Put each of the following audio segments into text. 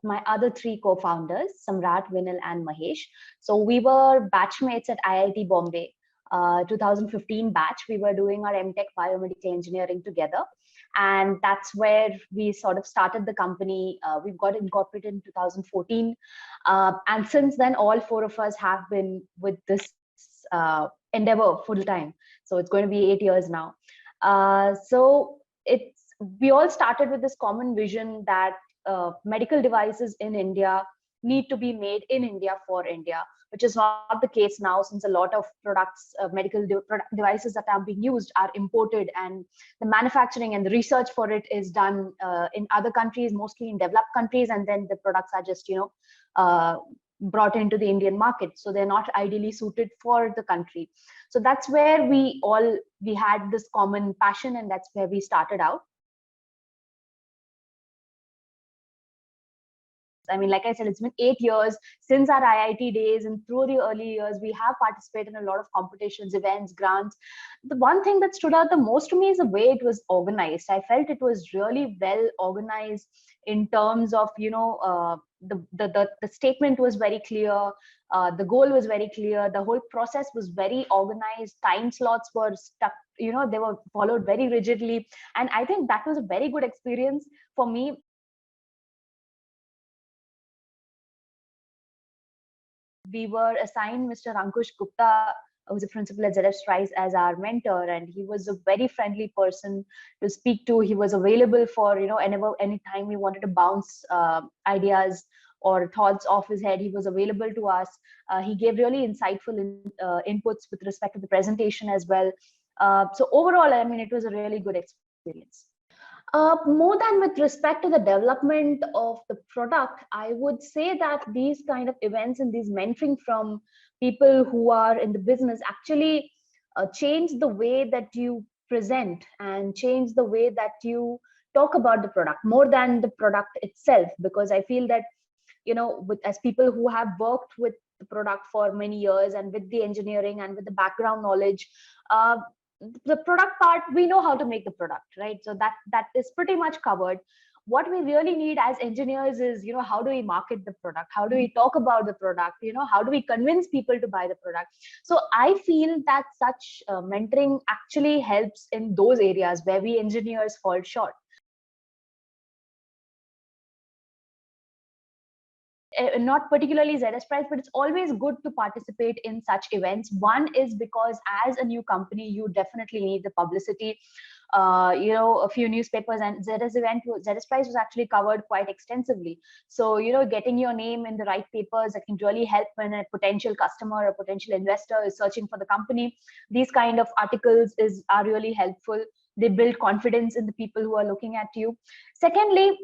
my other three co-founders, Samrat, Vinil, and Mahesh. So we were batchmates at IIT Bombay, 2015 batch. We were doing our MTech biomedical engineering together. And that's where we sort of started the company. We got incorporated in 2014. And since then, all four of us have been with this endeavor full time. So it's going to be 8 years now. So we all started with this common vision that medical devices in India need to be made in India for India, which is not the case now, since a lot of products, devices that are being used are imported, and the manufacturing and the research for it is done in other countries, mostly in developed countries, and then the products are just brought into the Indian market. So they're not ideally suited for the country. So that's where we had this common passion, and that's where we started out. I mean, like I said, it's been 8 years since our IIT days, and through the early years, we have participated in a lot of competitions, events, grants. The one thing that stood out the most to me is the way it was organized. I felt it was really well organized in terms of, the statement was very clear. The goal was very clear. The whole process was very organized. Time slots were stuck, they were followed very rigidly. And I think that was a very good experience for me. We were assigned Mr. Ankush Gupta, who's a principal at ZF Strice, as our mentor, and he was a very friendly person to speak to. He was available for anytime we wanted to bounce ideas or thoughts off his head. He was available to us. He gave really insightful inputs with respect to the presentation as well. So overall, I mean, it was a really good experience. More than with respect to the development of the product, I would say that these kind of events and these mentoring from people who are in the business actually change the way that you present and change the way that you talk about the product more than the product itself. Because I feel that, as people who have worked with the product for many years and with the engineering and with the background knowledge, the product part, we know how to make the product, right? So that is pretty much covered. What we really need as engineers is, how do we market the product? How do we talk about the product? How do we convince people to buy the product? So I feel that such mentoring actually helps in those areas where we engineers fall short. Not particularly ZS Prize, but it's always good to participate in such events. One is because as a new company, you definitely need the publicity. A few newspapers, and ZS Prize was actually covered quite extensively. So, getting your name in the right papers, that can really help when a potential customer or potential investor is searching for the company. These kind of articles are really helpful. They build confidence in the people who are looking at you. Secondly,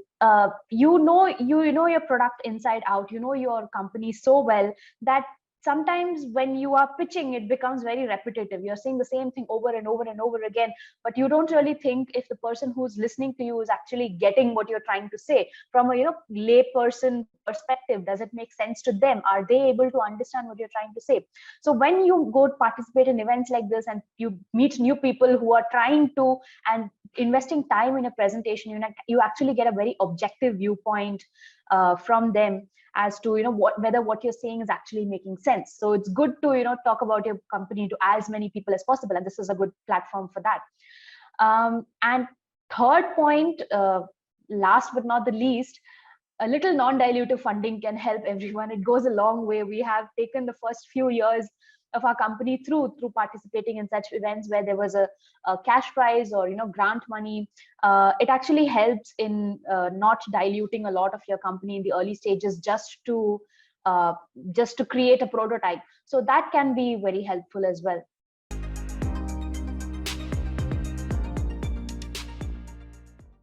you know your product inside out. You know your company so well that sometimes when you are pitching, it becomes very repetitive. You're saying the same thing over and over and over again, but you don't really think if the person who's listening to you is actually getting what you're trying to say from a lay person perspective. Does it make sense to them? Are they able to understand what you're trying to say? So when you go participate in events like this and you meet new people who are trying to and investing time in a presentation, you actually get a very objective viewpoint from them as to whether what you're saying is actually making sense. So it's good to talk about your company to as many people as possible, and this is a good platform for that. And third point, last but not the least, a little non-dilutive funding can help everyone. It goes a long way. We have taken the first few years of our company through participating in such events where there was a cash prize or grant money. It actually helps in not diluting a lot of your company in the early stages just to create a prototype. So that can be very helpful as well.